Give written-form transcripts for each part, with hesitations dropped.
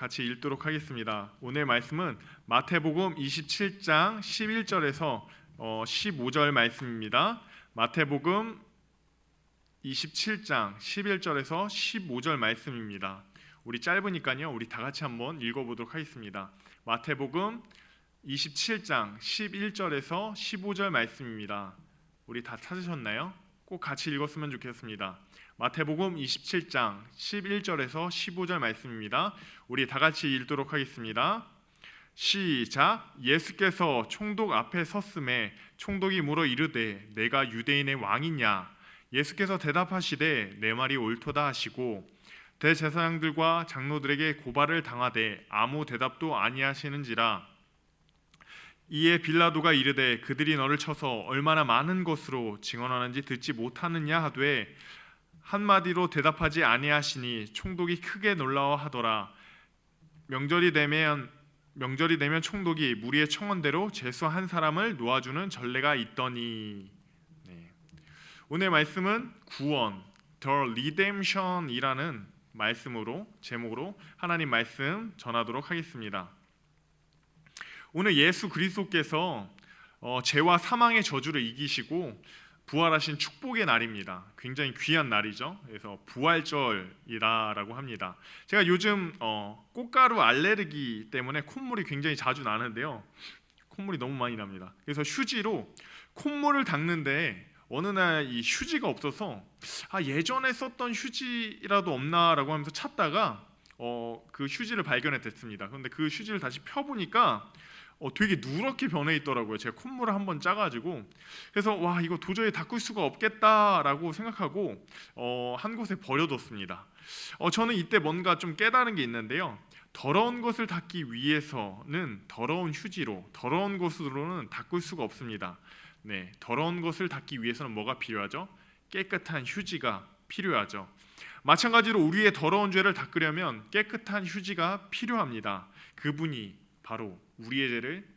같이 읽도록 하겠습니다. 오늘 말씀은 마태복음 27장 11절에서 15절 말씀입니다. 마태복음 27장 11절에서 15절 말씀입니다. 우리 짧으니까요. 우리 다 같이 한번 읽어보도록 하겠습니다. 마태복음 27장 11절에서 15절 말씀입니다. 우리 다 찾으셨나요? 꼭 같이 읽었으면 좋겠습니다. 마태복음 27장 11절에서 15절 말씀입니다. 우리 다 같이 읽도록 하겠습니다. 시작. 예수께서 총독 앞에 섰음에 총독이 물어 이르되 내가 유대인의 왕이냐? 예수께서 대답하시되 내 말이 옳도다 하시고 대제사장들과 장로들에게 고발을 당하되 아무 대답도 아니하시는지라. 이에 빌라도가 이르되 그들이 너를 쳐서 얼마나 많은 것으로 증언하는지 듣지 못하느냐 하되 한마디로 대답하지 아니하시니 총독이 크게 놀라워하더라. 명절이 되면 총독이 무리의 청원대로 죄수 한 사람을 놓아주는 전례가 있더니. 오늘 말씀은 구원, The Redemption이라는 제목으로 하나님 말씀 전하도록 하겠습니다. 오늘 예수 그리스도께서 죄와 사망의 저주를 이기시고 부활하신 축복의 날입니다. 굉장히 귀한 날이죠. 그래서 부활절이라고 합니다. 제가 요즘 꽃가루 알레르기 때문에 콧물이 굉장히 자주 나는데요. 콧물이 너무 많이 납니다. 그래서 휴지로 콧물을 닦는데 어느 날 이 휴지가 없어서 예전에 썼던 휴지라도 없나라고 하면서 찾다가 그 휴지를 발견했습니다. 그런데 그 휴지를 다시 펴보니까 되게 누렇게 변해 있더라고요. 제가 콧물을 한번 짜가지고. 그래서 와, 이거 도저히 닦을 수가 없겠다라고 생각하고 한 곳에 버려뒀습니다. 저는 이때 뭔가 좀 깨달은 게 있는데요. 더러운 것을 닦기 위해서는 더러운 휴지로, 더러운 것으로는 닦을 수가 없습니다. 더러운 것을 닦기 위해서는 뭐가 필요하죠? 깨끗한 휴지가 필요하죠. 마찬가지로 우리의 더러운 죄를 닦으려면 깨끗한 휴지가 필요합니다. 그분이 바로 우리의 죄를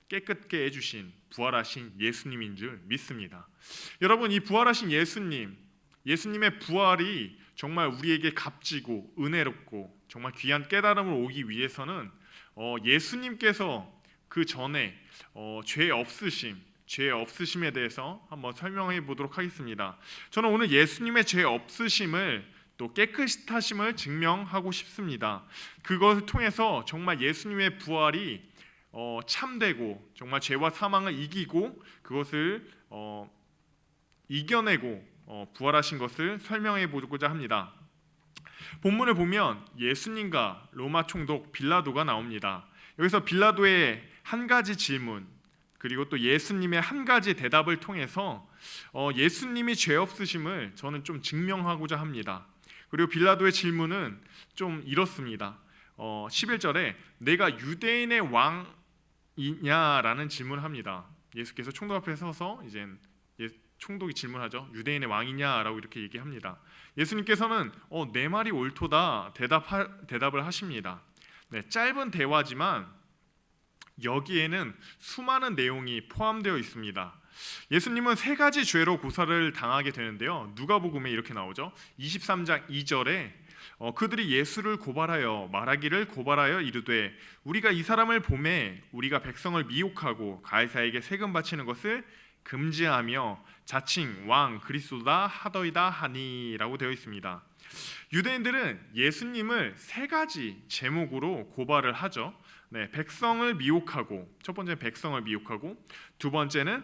깨끗게 해주신 부활하신 예수님인 줄 믿습니다. 여러분, 이 부활하신 예수님의 부활이 정말 우리에게 값지고 은혜롭고 정말 귀한 깨달음을 오기 위해서는 예수님께서 그 전에 죄 없으심에 대해서 한번 설명해 보도록 하겠습니다. 저는 오늘 예수님의 죄 없으심을 또 깨끗하심을 증명하고 싶습니다. 그것을 통해서 정말 예수님의 부활이 참되고 정말 죄와 사망을 이기고 그것을 이겨내고 부활하신 것을 설명해 보고자 합니다. 본문을 보면 예수님과 로마 총독 빌라도가 나옵니다. 여기서 빌라도의 한 가지 질문 그리고 또 예수님의 한 가지 대답을 통해서 예수님이 죄 없으심을 저는 좀 증명하고자 합니다. 그리고 빌라도의 질문은 좀 이렇습니다. 11절에 내가 유대인의 왕이냐라는 질문을 합니다. 예수께서 총독 앞에 서서 이제 총독이 질문하죠. 유대인의 왕이냐라고 이렇게 얘기합니다. 예수님께서는 내 말이 옳도다 대답을 하십니다. 짧은 대화지만 여기에는 수많은 내용이 포함되어 있습니다. 예수님은 세 가지 죄로 고사를 당하게 되는데요. 누가복음에 이렇게 나오죠. 23장 2절에 그들이 예수를 말하기를 이르되 우리가 이 사람을 보매 우리가 백성을 미혹하고 가이사에게 세금 바치는 것을 금지하며 자칭 왕 그리스도다 하더이다 하니라고 되어 있습니다. 유대인들은 예수님을 세 가지 제목으로 고발을 하죠. 백성을 미혹하고, 첫 번째는 백성을 미혹하고, 두 번째는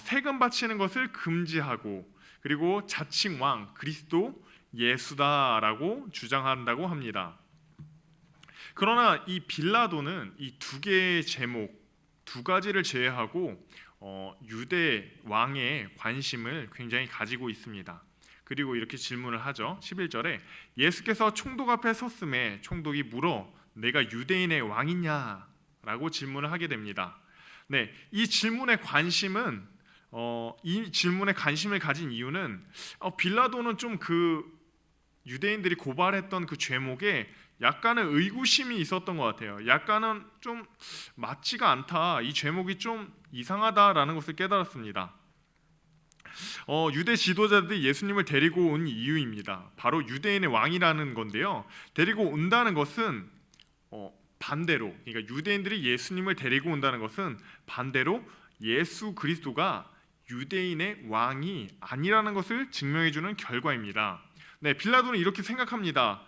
세금 바치는 것을 금지하고, 그리고 자칭 왕 그리스도 예수다라고 주장한다고 합니다. 그러나 이 빌라도는 이 두 개의 제목, 두 가지를 제외하고 유대 왕의 관심을 굉장히 가지고 있습니다. 그리고 이렇게 질문을 하죠. 11절에 예수께서 총독 앞에 섰음에 총독이 물어 내가 유대인의 왕이냐라고 질문을 하게 됩니다. 이 질문의 관심을 가진 이유는 빌라도는 좀 그 유대인들이 고발했던 그 죄목에 약간의 의구심이 있었던 것 같아요. 약간은 좀 맞지가 않다, 이 죄목이 좀 이상하다라는 것을 깨달았습니다. 유대 지도자들이 예수님을 데리고 온 이유입니다. 바로 유대인의 왕이라는 건데요. 데리고 온다는 것은 반대로, 그러니까 유대인들이 예수님을 데리고 온다는 것은 반대로 예수 그리스도가 유대인의 왕이 아니라는 것을 증명해주는 결과입니다. 네, 빌라도는 이렇게 생각합니다.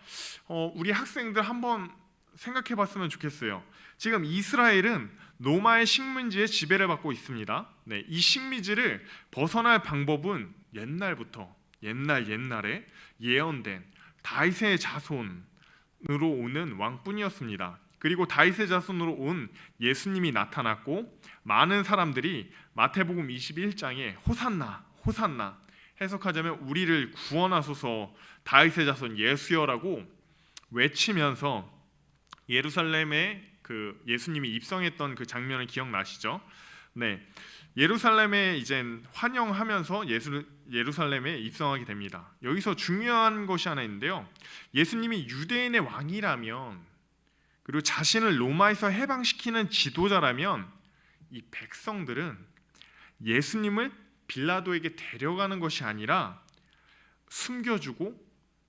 우리 학생들 한번 생각해봤으면 좋겠어요. 지금 이스라엘은 로마의 식민지의 지배를 받고 있습니다. 네, 이 식민지를 벗어날 방법은 옛날부터 옛날에 예언된 다윗의 자손으로 오는 왕뿐이었습니다. 그리고 다윗의 자손으로 온 예수님이 나타났고 많은 사람들이 마태복음 21장에 호산나 호산나, 해석하자면 우리를 구원하소서 다윗의 자손 예수여라고 외치면서 예루살렘에 그 예수님이 입성했던 그 장면을 기억나시죠? 네, 예루살렘에 이젠 환영하면서 예루살렘에 입성하게 됩니다. 여기서 중요한 것이 하나 있는데요. 예수님이 유대인의 왕이라면, 그리고 자신을 로마에서 해방시키는 지도자라면, 이 백성들은 예수님을 빌라도에게 데려가는 것이 아니라 숨겨주고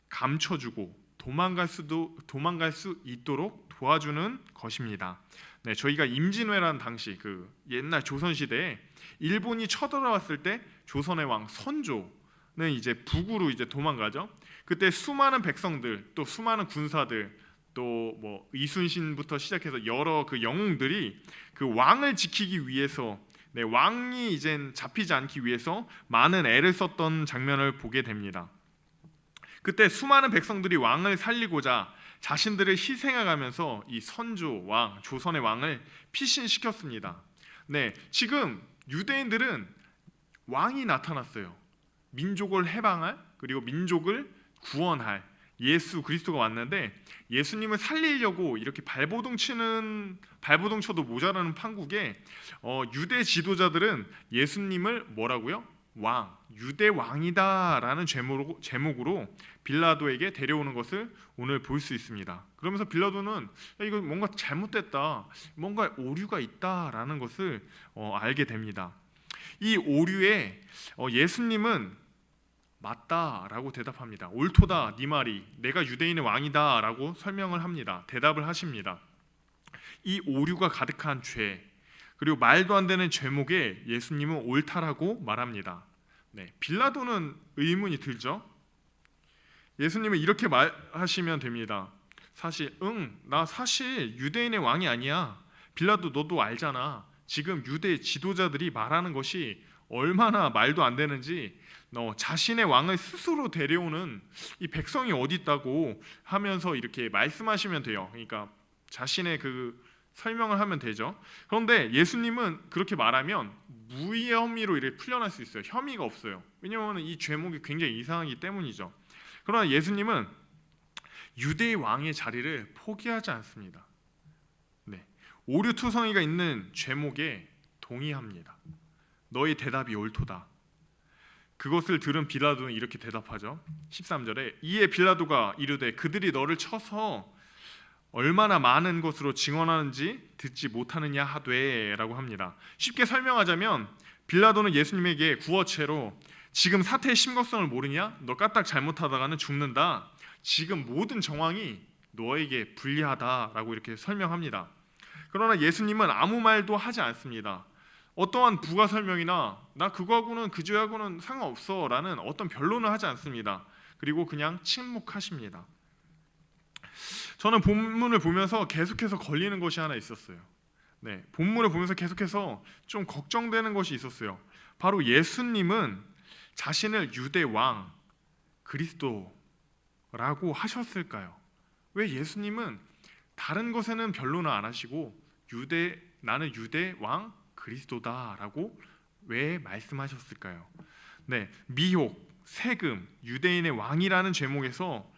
감춰주고 도망갈 수 있도록 도와주는 것입니다. 네, 저희가 임진왜란 당시 그 옛날 조선 시대에 일본이 쳐들어왔을 때 조선의 왕 선조는 이제 북으로 이제 도망가죠. 그때 수많은 백성들, 또 수많은 군사들, 또 뭐 이순신부터 시작해서 여러 그 영웅들이 그 왕을 지키기 위해서, 네, 왕이 이젠 잡히지 않기 위해서 많은 애를 썼던 장면을 보게 됩니다. 그때 수많은 백성들이 왕을 살리고자 자신들을 희생해가면서 이 선조 왕, 조선의 왕을 피신시켰습니다. 네, 지금 유대인들은 왕이 나타났어요. 민족을 해방할, 그리고 민족을 구원할 예수 그리스도가 왔는데, 예수님을 살리려고 이렇게 발버둥 쳐도 모자라는 판국에 유대 지도자들은 예수님을 뭐라고요? 왕, 유대 왕이다라는 제목으로 빌라도에게 데려오는 것을 오늘 볼 수 있습니다. 그러면서 빌라도는 이거 뭔가 잘못됐다, 뭔가 오류가 있다라는 것을 알게 됩니다. 이 오류에 예수님은 맞다라고 대답합니다. 옳도다, 네 말이, 내가 유대인의 왕이다라고 설명을 합니다. 대답을 하십니다. 이 오류가 가득한 죄, 그리고 말도 안 되는 죄목에 예수님은 옳다라고 말합니다. 네, 빌라도는 의문이 들죠. 예수님은 이렇게 말하시면 됩니다. 나 사실 유대인의 왕이 아니야. 빌라도 너도 알잖아. 지금 유대 지도자들이 말하는 것이 얼마나 말도 안 되는지, 자신의 왕을 스스로 데려오는 이 백성이 어디 있다고 하면서 이렇게 말씀하시면 돼요. 그러니까 자신의 그 설명을 하면 되죠. 그런데 예수님은 그렇게 말하면 무의 혐의로 이렇게 풀려날 수 있어요. 혐의가 없어요. 왜냐하면 이 죄목이 굉장히 이상하기 때문이죠. 그러나 예수님은 유대의 왕의 자리를 포기하지 않습니다. 네, 오류투성이가 있는 죄목에 동의합니다. 너희 대답이 옳도다. 그것을 들은 빌라도는 이렇게 대답하죠. 13절에 이에 빌라도가 이르되 그들이 너를 쳐서 얼마나 많은 것으로 증언하는지 듣지 못하느냐 하되 라고 합니다. 쉽게 설명하자면 빌라도는 예수님에게 구어체로 지금 사태의 심각성을 모르냐? 너 까딱 잘못하다가는 죽는다. 지금 모든 정황이 너에게 불리하다라고 이렇게 설명합니다. 그러나 예수님은 아무 말도 하지 않습니다. 어떠한 부가 설명이나 나 그거하고는 그 죄하고는 상관없어 라는 어떤 변론을 하지 않습니다. 그리고 그냥 침묵하십니다. 저는 본문을 보면서 계속해서 걸리는 것이 하나 있었어요. 네, 본문을 보면서 계속해서 좀 걱정되는 것이 있었어요. 바로 예수님은 자신을 유대 왕 그리스도라고 하셨을까요? 왜 예수님은 다른 것에는 변론을 안 하시고 나는 유대 왕 그리스도다라고 왜 말씀하셨을까요? 네, 미혹, 세금, 유대인의 왕이라는 제목에서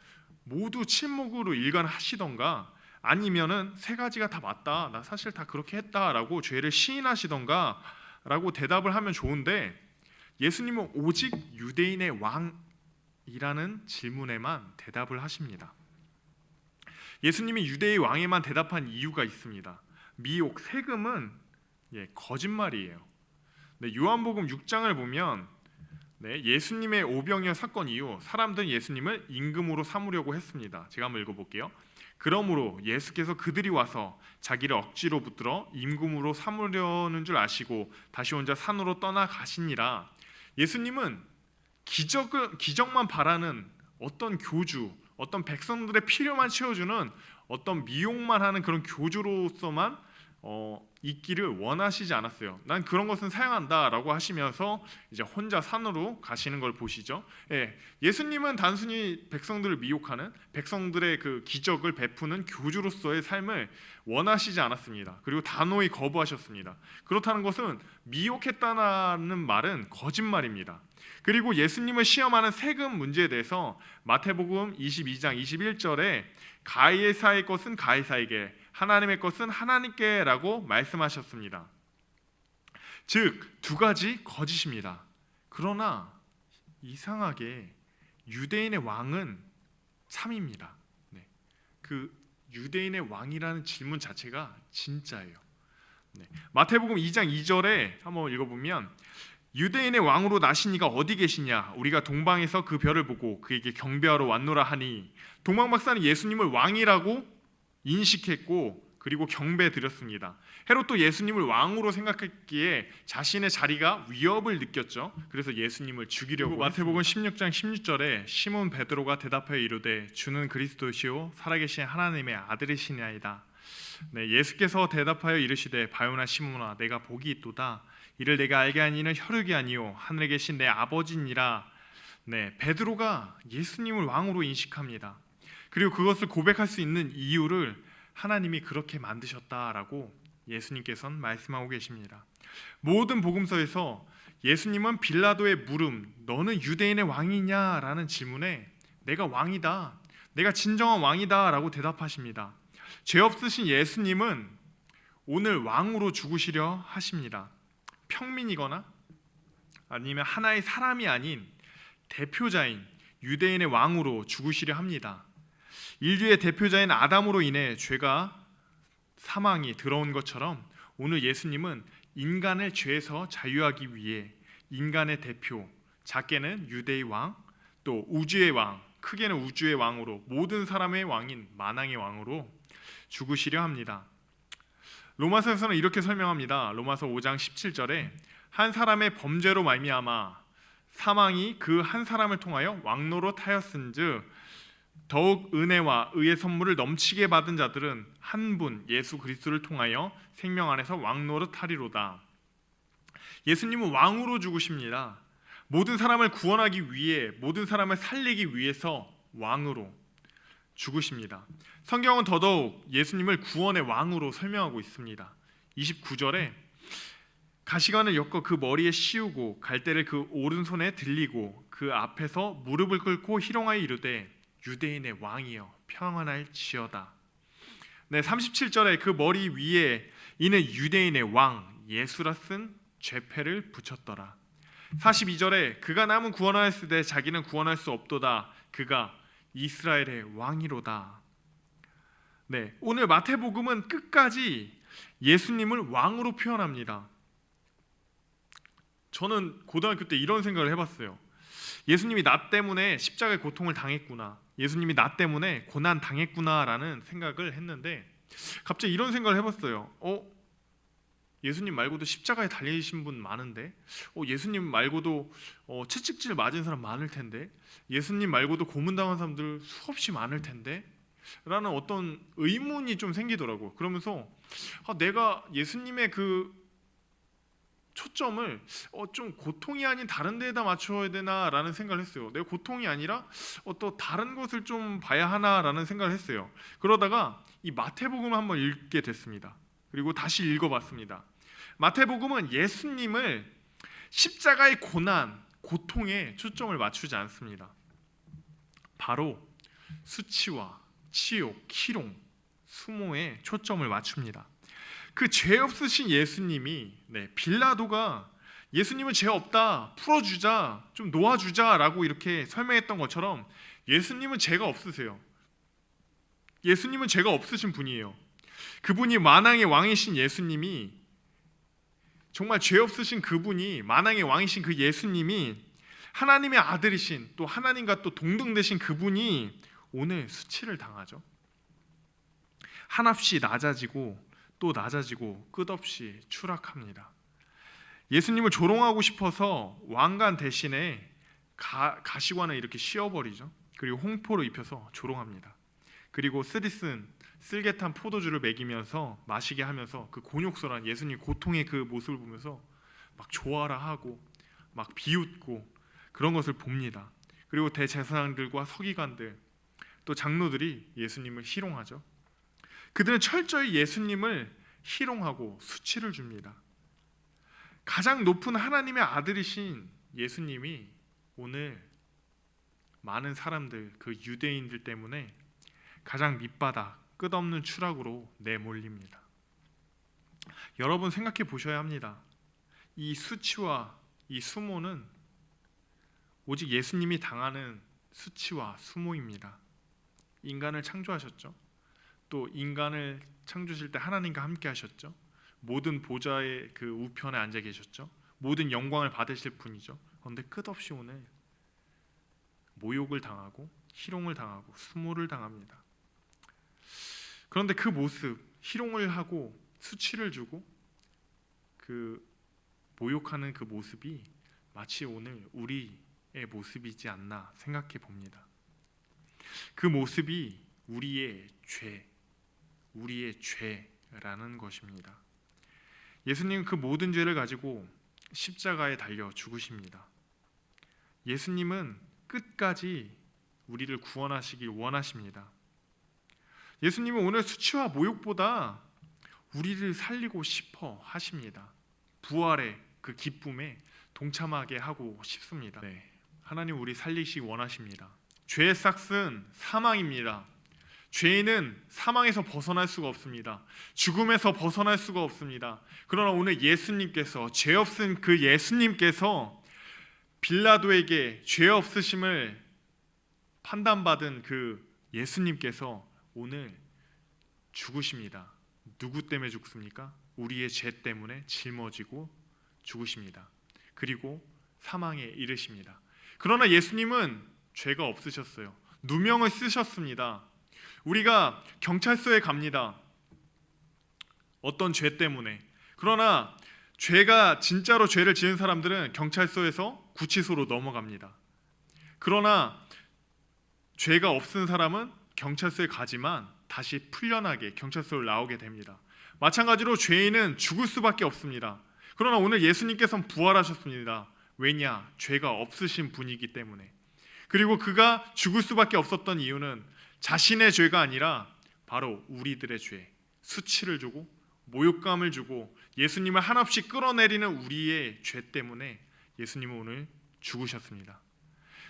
모두 침묵으로 일관하시던가, 아니면은 세 가지가 다 맞다, 나 사실 다 그렇게 했다라고 죄를 시인하시던가 라고 대답을 하면 좋은데, 예수님은 오직 유대인의 왕이라는 질문에만 대답을 하십니다. 예수님이 유대의 왕에만 대답한 이유가 있습니다. 미혹, 세금은 거짓말이에요. 네, 요한복음 6장을 보면 예수님의 오병이어 사건 이후 사람들은 예수님을 임금으로 삼으려고 했습니다. 제가 한번 읽어볼게요. 그러므로 예수께서 그들이 와서 자기를 억지로 붙들어 임금으로 삼으려는 줄 아시고 다시 혼자 산으로 떠나가시니라. 예수님은 기적만 바라는 어떤 교주, 어떤 백성들의 필요만 채워주는 어떤 미용만 하는 그런 교주로서만 있기를 원하시지 않았어요. 난 그런 것은 사양한다라고 하시면서 이제 혼자 산으로 가시는 걸 보시죠. 예수님은 단순히 백성들을 미혹하는, 백성들의 그 기적을 베푸는 교주로서의 삶을 원하시지 않았습니다. 그리고 단호히 거부하셨습니다. 그렇다는 것은 미혹했다는 말은 거짓말입니다. 그리고 예수님을 시험하는 세금 문제에 대해서 마태복음 22장 21절에 가이사의 것은 가이사에게, 하나님의 것은 하나님께라고 말씀하셨습니다. 즉, 두 가지 거짓입니다. 그러나 이상하게 유대인의 왕은 참입니다. 그 유대인의 왕이라는 질문 자체가 진짜예요. 마태복음 2장 2절에 한번 읽어보면 유대인의 왕으로 나신 이가 어디 계시냐? 우리가 동방에서 그 별을 보고 그에게 경배하러 왔노라 하니, 동방 박사는 예수님을 왕이라고 인식했고 그리고 경배 드렸습니다. 헤롯도 예수님을 왕으로 생각했기에 자신의 자리가 위협을 느꼈죠. 그래서 예수님을 죽이려고. 마태복음 16장 16절에 시몬 베드로가 대답하여 이르되 주는 그리스도시요 살아계신 하나님의 아들이시나이다. 예수께서 대답하여 이르시되 바요나 시몬아 내가 복이 있도다. 이를 내가 알게 한 이는 혈육이 아니요 하늘에 계신 내 아버지니라. 베드로가 예수님을 왕으로 인식합니다. 그리고 그것을 고백할 수 있는 이유를 하나님이 그렇게 만드셨다라고 예수님께서는 말씀하고 계십니다. 모든 복음서에서 예수님은 빌라도의 물음, 너는 유대인의 왕이냐라는 질문에 내가 왕이다, 내가 진정한 왕이다 라고 대답하십니다. 죄 없으신 예수님은 오늘 왕으로 죽으시려 하십니다. 평민이거나 아니면 하나의 사람이 아닌 대표자인 유대인의 왕으로 죽으시려 합니다. 인류의 대표자인 아담으로 인해 죄가, 사망이 들어온 것처럼 오늘 예수님은 인간을 죄에서 자유하기 위해 인간의 대표, 작게는 유대의 왕, 또 우주의 왕, 크게는 우주의 왕으로, 모든 사람의 왕인 만왕의 왕으로 죽으시려 합니다. 로마서에서는 이렇게 설명합니다. 로마서 5장 17절에 한 사람의 범죄로 말미암아 사망이 그 한 사람을 통하여 왕노릇 하였은즉 더욱 은혜와 의의 선물을 넘치게 받은 자들은 한 분 예수 그리스도를 통하여 생명 안에서 왕노릇 하리로다. 예수님은 왕으로 죽으십니다. 모든 사람을 구원하기 위해, 모든 사람을 살리기 위해서 왕으로 죽으십니다. 성경은 더더욱 예수님을 구원의 왕으로 설명하고 있습니다. 29절에 가시관을 엮어 그 머리에 씌우고 갈대를 그 오른손에 들리고 그 앞에서 무릎을 꿇고 희롱하여 이르되 유대인의 왕이여 평안할지어다. 37절에 그 머리 위에 이는 유대인의 왕 예수라 쓴 죄패를 붙였더라. 42절에 그가 남은 구원하였으되 자기는 구원할 수 없도다. 그가 이스라엘의 왕이로다. 오늘 마태복음은 끝까지 예수님을 왕으로 표현합니다. 저는 고등학교 때 이런 생각을 해봤어요. 예수님이 나 때문에 십자가의 고통을 당했구나, 예수님이 나 때문에 고난 당했구나라는 생각을 했는데 갑자기 이런 생각을 해봤어요. 예수님 말고도 십자가에 달리신 분 많은데, 예수님 말고도 채찍질 맞은 사람 많을 텐데, 예수님 말고도 고문당한 사람들 수없이 많을 텐데 라는 어떤 의문이 좀 생기더라고요. 그러면서 내가 예수님의 그 초점을 좀 고통이 아닌 다른 데에다 맞춰야 되나라는 생각을 했어요. 내가 고통이 아니라 또 다른 것을 좀 봐야 하나라는 생각을 했어요. 그러다가 이 마태복음을 한번 읽게 됐습니다. 그리고 다시 읽어봤습니다. 마태복음은 예수님을 십자가의 고난, 고통에 초점을 맞추지 않습니다. 바로 수치와 치욕, 희롱, 수모에 초점을 맞춥니다. 그 죄 없으신 예수님이, 빌라도가 예수님은 죄 없다, 풀어주자, 좀 놓아주자라고 이렇게 설명했던 것처럼 예수님은 죄가 없으세요. 예수님은 죄가 없으신 분이에요. 그분이 만왕의 왕이신 예수님이, 정말 죄 없으신 그분이, 만왕의 왕이신 그 예수님이, 하나님의 아들이신, 또 하나님과 또 동등되신 그분이 오늘 수치를 당하죠. 한없이 낮아지고 또 낮아지고 끝없이 추락합니다. 예수님을 조롱하고 싶어서 왕관 대신에 가시관을 이렇게 씌워버리죠. 그리고 홍포로 입혀서 조롱합니다. 그리고 쓸개탄 포도주를 먹이면서 마시게 하면서 그 곤욕스러운 예수님 고통의 그 모습을 보면서 막 좋아라 하고 막 비웃고 그런 것을 봅니다. 그리고 대제사장들과 서기관들 또 장로들이 예수님을 희롱하죠. 그들은 철저히 예수님을 희롱하고 수치를 줍니다. 가장 높은 하나님의 아들이신 예수님이 오늘 많은 사람들, 그 유대인들 때문에 가장 밑바닥, 끝없는 추락으로 내몰립니다. 여러분 생각해 보셔야 합니다. 이 수치와 이 수모는 오직 예수님이 당하는 수치와 수모입니다. 인간을 창조하셨죠. 또 인간을 창조하실 때 하나님과 함께 하셨죠. 모든 보좌의 그 우편에 앉아 계셨죠. 모든 영광을 받으실 분이죠. 그런데 끝없이 오늘 모욕을 당하고 희롱을 당하고 수모를 당합니다. 그런데 그 모습, 희롱을 하고 수치를 주고 그 모욕하는 그 모습이 마치 오늘 우리의 모습이지 않나 생각해 봅니다. 그 모습이 우리의 죄라는 것입니다. 예수님은 그 모든 죄를 가지고 십자가에 달려 죽으십니다. 예수님은 끝까지 우리를 구원하시길 원하십니다. 예수님은 오늘 수치와 모욕보다 우리를 살리고 싶어 하십니다. 부활의 그 기쁨에 동참하게 하고 싶습니다. 하나님 우리 살리시기 원하십니다. 죄의 삭은 사망입니다. 죄인은 사망에서 벗어날 수가 없습니다. 죽음에서 벗어날 수가 없습니다. 그러나 오늘 예수님께서, 죄 없은 그 예수님께서 빌라도에게 죄 없으심을 판단받은 그 예수님께서 오늘 죽으십니다. 누구 때문에 죽습니까? 우리의 죄 때문에 짊어지고 죽으십니다. 그리고 사망에 이르십니다. 그러나 예수님은 죄가 없으셨어요. 누명을 쓰셨습니다. 우리가 경찰서에 갑니다. 어떤 죄 때문에. 그러나 죄가 진짜로 죄를 지은 사람들은 경찰서에서 구치소로 넘어갑니다. 그러나 죄가 없은 사람은 경찰서에 가지만 다시 풀려나게 경찰서를 나오게 됩니다. 마찬가지로 죄인은 죽을 수밖에 없습니다. 그러나 오늘 예수님께서는 부활하셨습니다. 왜냐? 죄가 없으신 분이기 때문에. 그리고 그가 죽을 수밖에 없었던 이유는 자신의 죄가 아니라 바로 우리들의 죄, 수치를 주고 모욕감을 주고 예수님을 한없이 끌어내리는 우리의 죄 때문에 예수님은 오늘 죽으셨습니다.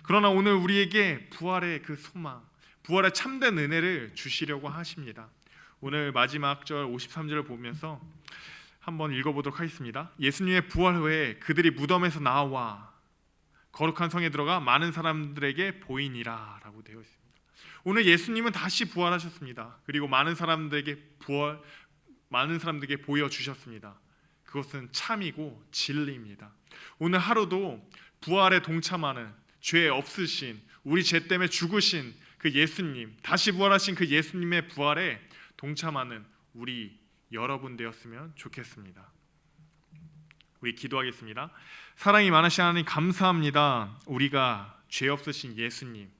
그러나 오늘 우리에게 부활의 그 소망, 부활의 참된 은혜를 주시려고 하십니다. 오늘 마지막 절 53절을 보면서 한번 읽어보도록 하겠습니다. 예수님의 부활 후에 그들이 무덤에서 나와 거룩한 성에 들어가 많은 사람들에게 보이니라 라고 되어 있습니다. 오늘 예수님은 다시 부활하셨습니다. 그리고 많은 사람들에게 보여주셨습니다. 그것은 참이고 진리입니다. 오늘 하루도 부활에 동참하는 죄 없으신, 우리 죄 때문에 죽으신 그 예수님, 다시 부활하신 그 예수님의 부활에 동참하는 우리 여러분 되었으면 좋겠습니다. 우리 기도하겠습니다. 사랑이 많으신 하나님 감사합니다. 우리가 죄 없으신 예수님,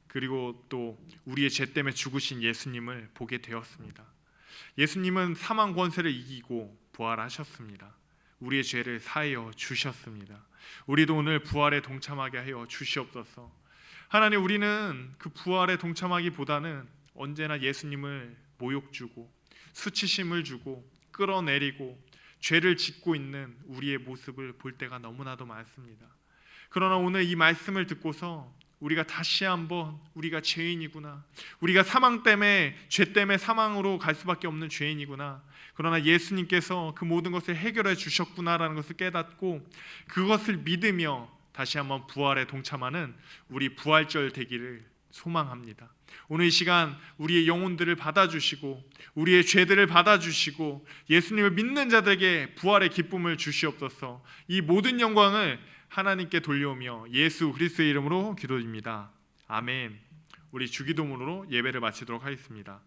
그리고 또 우리의 죄 때문에 죽으신 예수님을 보게 되었습니다. 예수님은 사망 권세를 이기고 부활하셨습니다. 우리의 죄를 사하여 주셨습니다. 우리도 오늘 부활에 동참하게 하여 주시옵소서. 하나님, 우리는 그 부활에 동참하기보다는 언제나 예수님을 모욕 주고 수치심을 주고 끌어내리고 죄를 짓고 있는 우리의 모습을 볼 때가 너무나도 많습니다. 그러나 오늘 이 말씀을 듣고서 우리가 다시 한번 우리가 죄인이구나, 우리가 사망 때문에, 죄 때문에 사망으로 갈 수밖에 없는 죄인이구나, 그러나 예수님께서 그 모든 것을 해결해 주셨구나라는 것을 깨닫고 그것을 믿으며 다시 한번 부활에 동참하는 우리 부활절 되기를 소망합니다. 오늘 이 시간 우리의 영혼들을 받아주시고 우리의 죄들을 받아주시고 예수님을 믿는 자들에게 부활의 기쁨을 주시옵소서. 이 모든 영광을 하나님께 돌려오며 예수 그리스도의 이름으로 기도드립니다. 아멘. 우리 주기도문으로 예배를 마치도록 하겠습니다.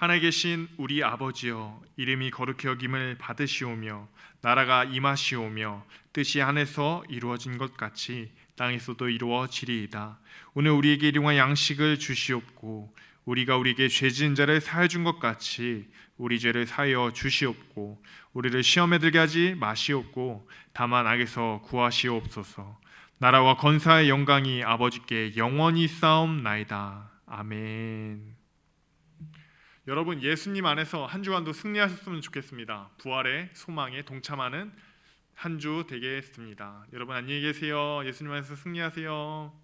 하늘에 계신 우리 아버지여, 이름이 거룩히 여김을 받으시오며 나라가 임하시오며 뜻이 하늘에서 이루어진 것 같이 땅에서도 이루어지리이다. 오늘 우리에게 일용할 양식을 주시옵고 우리가 우리에게 죄 지은 자를 사하여 준 것 같이 우리 죄를 사하여 주시옵고 우리를 시험에 들게 하지 마시옵고 다만 악에서 구하시옵소서. 나라와 권사의 영광이 아버지께 영원히 쌓옵나이다. 아멘. 여러분, 예수님 안에서 한 주간도 승리하셨으면 좋겠습니다. 부활의 소망에 동참하는 한 주 되겠습니다. 여러분 안녕히 계세요. 예수님 안에서 승리하세요.